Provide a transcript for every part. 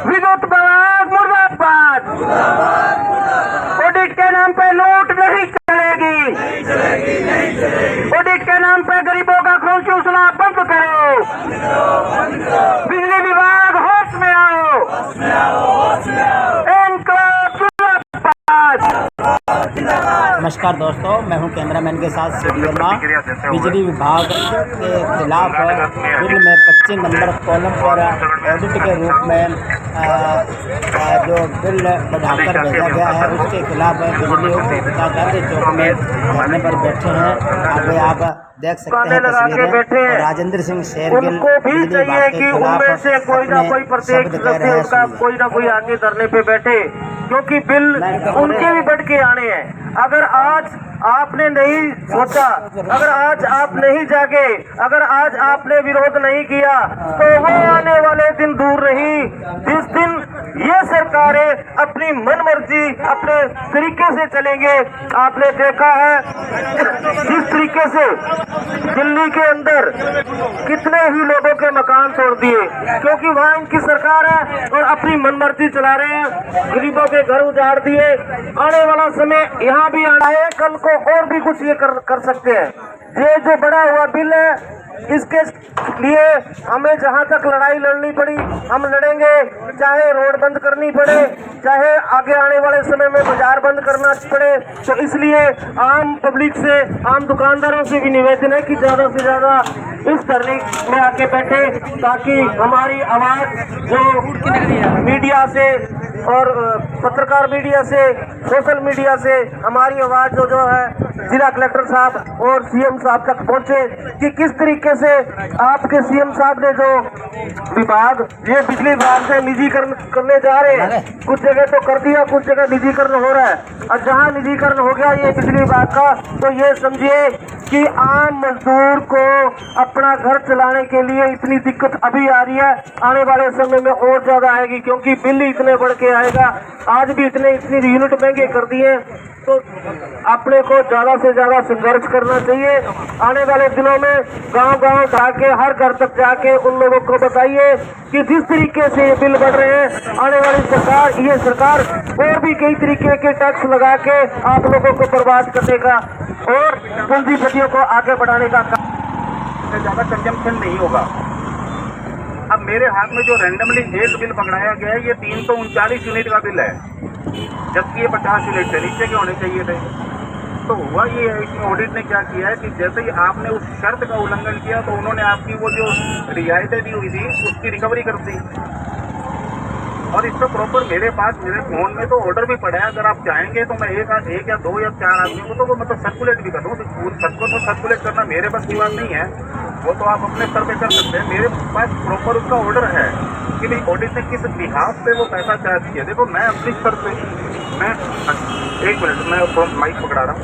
विद्युत विभाग मुर्दाबाद। ऑडिट के नाम पे लूट नहीं चलेगी। ऑडिट के नाम पे गरीबों का खून चूसना बंद करो। बिजली विभाग होश में आओ। इनकलाब जिंदाबाद। नमस्कार दोस्तों, मैं हूं कैमरामैन के साथ सिटी वर्मा। बिजली विभाग के खिलाफ बिल में 25 नंबर कॉलम पर ऑडिट के रूप में जो बिल बढ़ाकर भेजा गया है उसके खिलाफ बिजली उपभोक्ता गांधी चौक में धरने पर बैठे हैं। आगे आप देख सकते हैं तस्वीरें। राजेंद्र सिंह शेरगिल उनको भी चाहिए कि उनमें से कोई ना कोई प्रत्येक सदस्य उनका कोई ना कोई आगे धरने पे बैठे, क्योंकि बिल उनके भी बढ़ के आने हैं। अगर आज आपने नहीं सोचा, अगर आज आप नहीं जागे, अगर आज आपने विरोध नहीं किया, तो वो आने वाले दिन दूर नहीं जिस दिन ये सरकारें अपनी मनमर्जी अपने तरीके से चलेंगे। आपने देखा है जिस तरीके से दिल्ली के अंदर कितने ही लोगों के मकान तोड़ दिए, क्योंकि वहाँ इनकी सरकार है और अपनी मनमर्जी चला रहे हैं। गरीबों के घर उजाड़ दिए। आने वाला समय यहाँ भी आना है, कल को और भी कुछ ये कर सकते हैं। ये जो बड़ा हुआ बिल है, इसके लिए हमें जहां तक लड़ाई लड़नी पड़ी हम लड़ेंगे, चाहे रोड बंद करनी पड़े, चाहे आगे आने वाले समय में बाजार बंद करना पड़े। तो इसलिए आम पब्लिक से, आम दुकानदारों से भी निवेदन है कि ज्यादा से ज्यादा इस धरने में आके बैठे, ताकि हमारी आवाज जो मीडिया से और पत्रकार मीडिया से, सोशल मीडिया से हमारी आवाज जो है जिला कलेक्टर साहब और सीएम साहब तक पहुंचे कि किस तरीके से आपके सीएम साहब ने जो विभाग ये बिजली विभाग से निजीकरण करने जा रहे हैं, कुछ जगह तो कर दिया, कुछ जगह निजीकरण हो रहा है। और जहां निजीकरण हो गया ये बिजली विभाग का, तो ये समझिए कि आम मजदूर को अपना घर चलाने के लिए इतनी दिक्कत अभी आ रही है, आने वाले समय में और ज्यादा आएगी, क्योंकि बिल इतने बढ़ के आएगा। आज भी इतनी यूनिट महंगे कर दिए, तो अपने को ज्यादा से ज्यादा संघर्ष करना चाहिए। आने वाले दिनों में गांव-गांव जाके, हर घर तक जाके उन लोगों को बताइए कि जिस तरीके से ये बिल बढ़ रहे हैं, आने वाली सरकार, ये सरकार और भी कई तरीके के टैक्स लगा के आप लोगों को बर्बाद करने का और पूंजीपतियों को आगे बढ़ाने का काम, ज्यादा कंजम्पशन नहीं होगा। अब मेरे हाथ में जो रैंडमली एक बिल पकड़ाया गया है, ये 339 यूनिट का बिल है, जबकि ये 50 यूनिट से नीचे के होने चाहिए थे। तो हुआ ये है, इसमें ऑडिट ने क्या किया है कि जैसे ही आपने उस शर्त का उल्लंघन किया, तो उन्होंने आपकी वो जो रियायतें दी हुई थी उसकी रिकवरी कर दी। और इसका प्रॉपर मेरे पास, मेरे फोन में तो ऑर्डर भी पड़ा है। अगर आप चाहेंगे तो मैं एक या दो या चार आदमियों को तो वो मतलब सर्कुलेट भी कर दूँ। सबको तो सर्कुलेट करना मेरे पास की बात नहीं है, वो तो आप अपने स्तर पे कर सकते हैं। मेरे पास प्रॉपर उसका ऑर्डर है कि भाई ऑडिट ने किस लिहाज पे वो पैसा चार्ज किया। देखो मैं अपनी स्तर पे, मैं एक मिनट, मैं माइक पकड़ा रहा हूँ।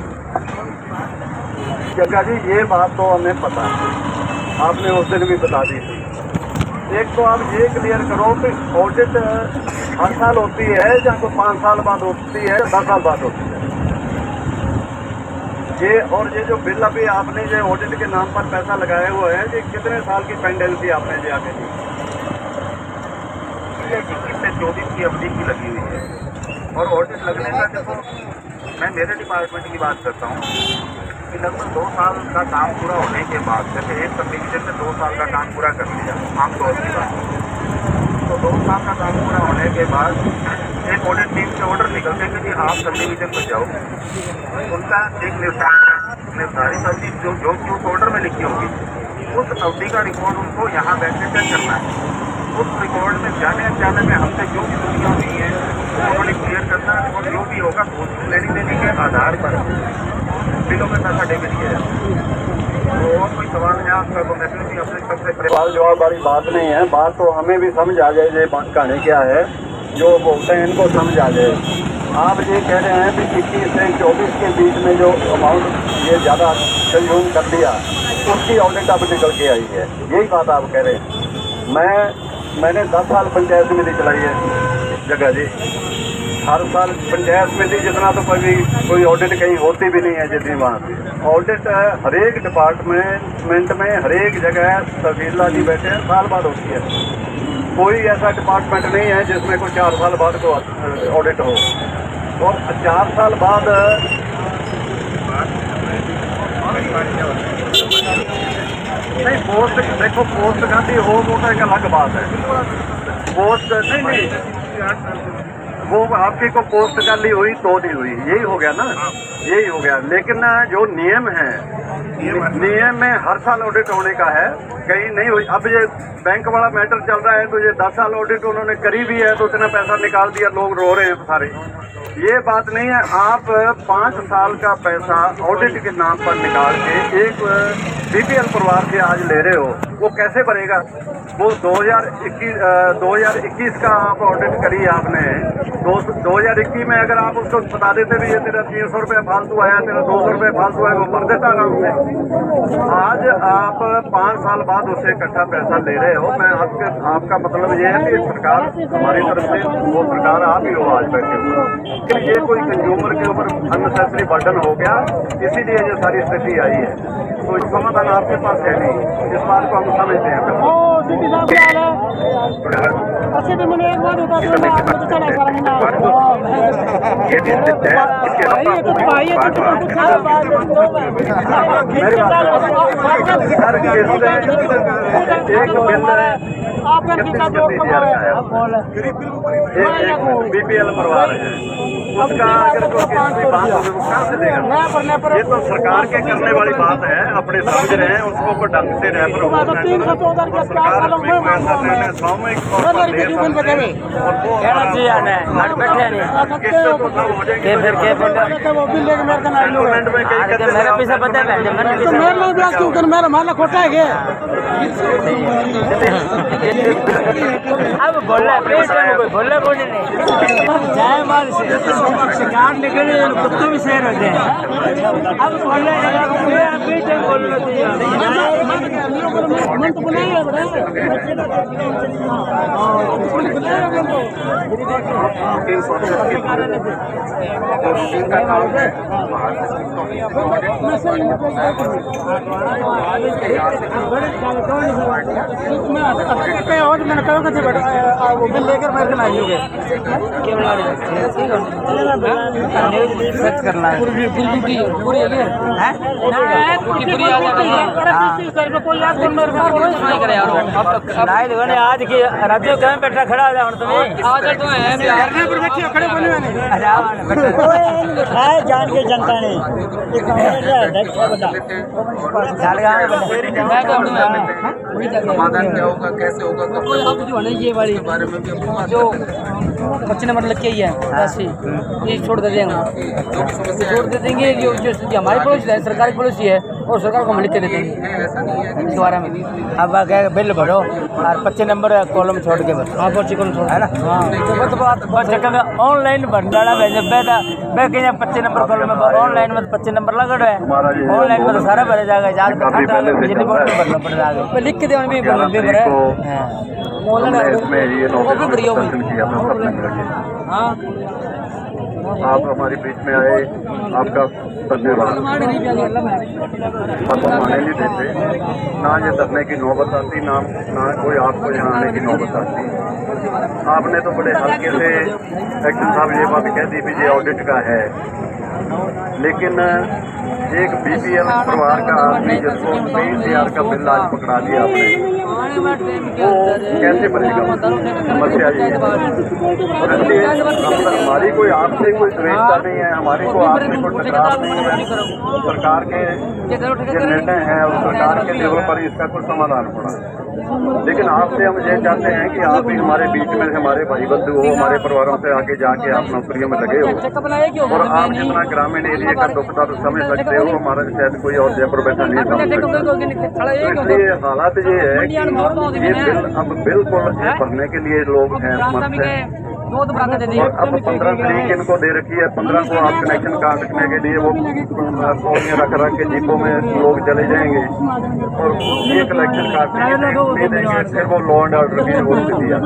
जग्गा जी ये बात तो हमें पता है, आपने उस दिन भी बता दी थी। एक तो आप ये क्लियर करो कि ऑडिट हर साल होती है या कोई 5 साल बाद होती है, 10 साल बाद होती है ये। और ये जो बिल अभी आपने जो ऑडिट के नाम पर पैसा लगाए हुए हैं, ये कितने साल की पेंडेंसी आपने जो आगे दी? 21 से 24 की अवधि की लगी हुई है। और ऑडिट लगने का, देखो मैं मेरे डिपार्टमेंट की बात करता हूँ कि लगभग 2 साल का काम पूरा होने के बाद, जैसे एक सब डिवीजन में 2 साल का काम पूरा कर लिया आमतौर की बात, तो 2 साल का काम पूरा होने के बाद एक ऑडिट टीम से ऑर्डर निकलते हैं कि आप सब डिवीजन पर जाओ। उनका एक निर्धारित अवधि जो कि उस ऑर्डर में लिखी होगी, उस अवधि का रिकॉर्ड उनको यहाँ बैठे चेक करना है। उस रिकॉर्ड में जाने अनजाने में हमसे जो भी त्रुटियाँ हुई हैं उन्होंने क्लियर करना, और जो भी होगा लेनी देने के आधार पर बिलों में पैसा दे दिया जाए। तो और कोई सवाल है आपका तो मैं भी अपने सबसे सवाल जवाब वाली बात नहीं है। बात तो हमें भी समझ आ जाए ये कहानी क्या है, जो बोलते हैं इनको समझ आ जाए। आप ये कह रहे हैं कि 21 से 24 के बीच में जो अमाउंट ये ज़्यादा कंज्यूम कर दिया, उसकी ऑडिट अब निकल के आई है, यही बात आप कह रहे हैं। मैंने 10 साल पंचायत समिति चलाई है जगह जी, हर साल पंचायत समिति जितना तो कोई ऑडिट कहीं होती भी नहीं है जितनी वहाँ ऑडिट हर एक डिपार्टमेंट में हर एक जगह तहसीलदार जी बैठे हैं, साल बाद होती है। कोई ऐसा डिपार्टमेंट नहीं है जिसमें कोई 4 साल बाद को ऑडिट हो। और 4 साल बाद नहीं पोस्ट, देखो पोस्ट खाती हो वो तो एक अलग बात है। पोस्ट नहीं वो आपकी को पोस्ट कर ली हुई तो नहीं हुई, यही हो गया ना, यही हो गया। लेकिन जो नियम है, नियम में हर साल ऑडिट होने का है, कहीं नहीं हुई। अब ये बैंक वाला मैटर चल रहा है तो ये 10 साल ऑडिट उन्होंने करी भी है तो उतना पैसा निकाल दिया, लोग रो रहे हैं सारे। ये बात नहीं है। आप 5 साल का पैसा ऑडिट के नाम पर निकाल के एक बीपीएल परिवार से आज ले रहे हो, वो कैसे बनेगा? वो 2021 का आप ऑडिट करी आपने, 2021 में अगर आप उसको बता देते भी ये तेरा 300 रुपये फालतू आया, तेरा 200 रुपये फालतू आया, वो भर देता आराम से। आज आप 5 साल बाद उससे इकट्ठा पैसा ले रहे हो। मैं आपका मतलब ये है कि सरकार हमारी तरफ से, वो सरकार आप ही हो आज बैठे हुए, लेकिन ये कोई कंज्यूमर के ऊपर अननेसेसरी बर्डन हो गया, इसीलिए ये सारी स्थिति आई है। तो इस समाधान आपके पास है नहीं, इस बात को हम समझते हैं। बीपीएल परिवार है, उसका अगर कोई बात हो तो कहाँ से देगा? ये तो सरकार के करने वाली बात है, अपने समझ रहे हैं उसको को ढंग से रेफर होना है। सरकार अपनी पैसा लेने सामूहिक तौर पर दे सकते हैं और वो बैठे नहीं किससे तो सब हो जाएंगे। सेटलमेंट में कई कहते हैं मेरा पैसा पता है मेरा माला खोटा है क्या? अब बोल रहा है बोल रहा बोल नहीं जाए माल से शिकार निकले कुत्ते भी शेर होते हैं। अब बोल रहे बोल रहे और मैंने कहा वो बिल लेकर मेरे को लाई होगे करना है आज की राज्यों कहाँ बैठा खड़ा हो जाओ तुम्हें आज तो है जान के जनता ने समाधान क्या होगा, कैसे होगा, कब जो है ये वाली बारे में भी जो 25 नंबर लग के ही है राशि ये छोड़ दे देंगे, छोड़ दे देंगे। जो हमारी पॉलिसी है, सरकारी पॉलिसी है और सरकार को हम लिख के दे देंगे इस बारे में। अब क्या बिल भरो और 25 नंबर कॉलम छोड़ के बस 25 कॉलम छोड़ है ना। हाँ तो बस चक्कर में ऑनलाइन भर डाला भेजे बेटा मैं कहीं 25 नंबर कॉलम में ऑनलाइन में 25 नंबर लगा है, ऑनलाइन में तो सारा भरा जाएगा। बिजली बोर्ड में भरना पड़ जाएगा, लिख के देने भी भरे हाँ। आप हमारे बीच में आए, आपका धन्यवाद। हम आने नहीं देते, ना ये धरने की नौबत आती, ना कोई आपको यहाँ आने की नौबत आती। आपने तो बड़े हल्के से एक्शन साहब ये बात कह दी भी ये ऑडिट का है, लेकिन एक बीपीएल परिवार का आदमी जिसको 23,000 का बिल आज पकड़ा दिया आपने, वो कैसे बनेगा? समस्या ये है। और इसलिए हमारी कोई आपसे कोई द्वेषता नहीं है, हमारी को आपसे कोई टकराव नहीं है। सरकार के जो निर्णय है और सरकार के लेवल पर इसका कोई समाधान पड़ा, लेकिन आपसे हम ये चाहते हैं कि आप भी हमारे बीच में हमारे भाई बंधु हो, हमारे परिवारों से आगे जाके आप नौकरियों में लगे हो और आप जितना ग्रामीण एरिया का दुख दर्द समझ सकते हो, हमारा शायद कोई और जयपुर बैठा नहीं समझ सकता। इसलिए हालात ये है कि ये बिल अब बिल्कुल भरने के लिए लोग हैं समर्थ हैं, अब 15 तारीख इनको दे रखी है, 15 को आप कनेक्शन काटने के लिए वो कॉलोनियाँ रख के जीपों में लोग चले जाएंगे और ये कलेक्शन काटने दे देंगे, फिर वो लॉ एंड ऑर्डर की वो स्थिति है।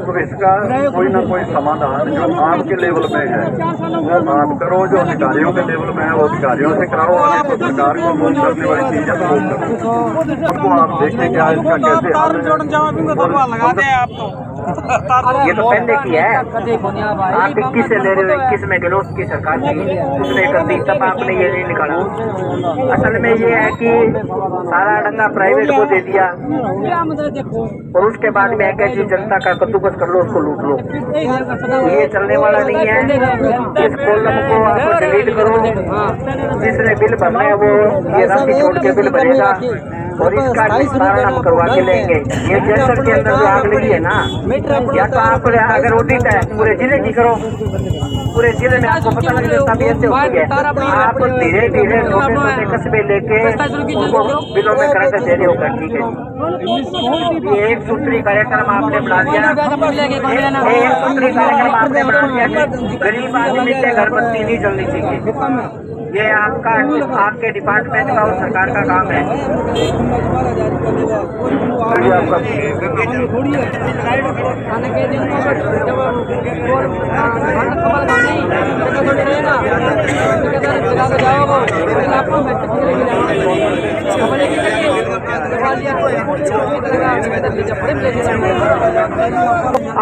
तो इसका कोई ना कोई समाधान जो आपके लेवल में है वो आप करो, जो अधिकारियों के लेवल में है वो अधिकारियों से कराओ, और तो सरकार को मूव करने वाली चीज है तो वो करो। उनको आप देखें क्या इसका कैसे हल है। ये तो पहले की है, आप 21 से ले रहे हो, 21 में गहलोत की सरकार थी, उसने कर दी, तब आपने ये नहीं निकाला। असल में ये है कि सारा डंगा प्राइवेट को दे दिया और उसके बाद में है कि जी जनता का कद्दूकस कर लो, उसको लूट लो। ये चलने वाला नहीं है। इस कॉलम को आप डिलीट करो, जिसने बिल भरना है वो ये राशि छोड़ के बिल भरेगा और इसका निस्तारण हम करवा के लेंगे। ये जैसर के अंदर जो आग लगी है ना, या तो आप अगर ऑडिट है पूरे जिले की करो, पूरे जिले में आपको पता लग जाता भी ऐसे होती है। आप धीरे धीरे छोटे छोटे कस्बे लेके उनको बिलों में करंट देने होगा, ठीक है। ये एक सूत्री कार्यक्रम आपने बना दिया, एक सूत्री कार्यक्रम आपने बना दिया। गरीब आदमी के घर बत्ती नहीं चलनी चाहिए। ये आपके डिपार्टमेंट का और सरकार का काम है।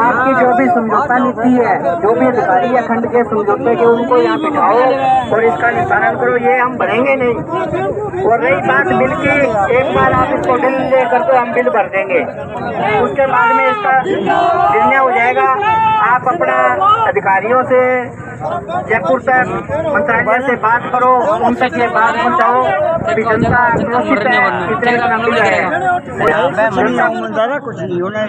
आपकी जो भी समझौता नीति है, जो भी अधिकारी है खंड के समझौते के, उनको यहाँ बिठाओ और इसका निस्तारण करो। ये हम भरेंगे नहीं। और रही बात बिल की, एक बार आप इसको बिल लेकर तो हम बिल भर देंगे, उसके बाद में इसका निर्णय हो जाएगा। आप अपना अधिकारियों से जयपुर तक मंत्रालय से बात करो, उन तक ये बात पहुँचाओ कि जनता आक्रोशित है, इतने का बिल है। कुछ नहीं होना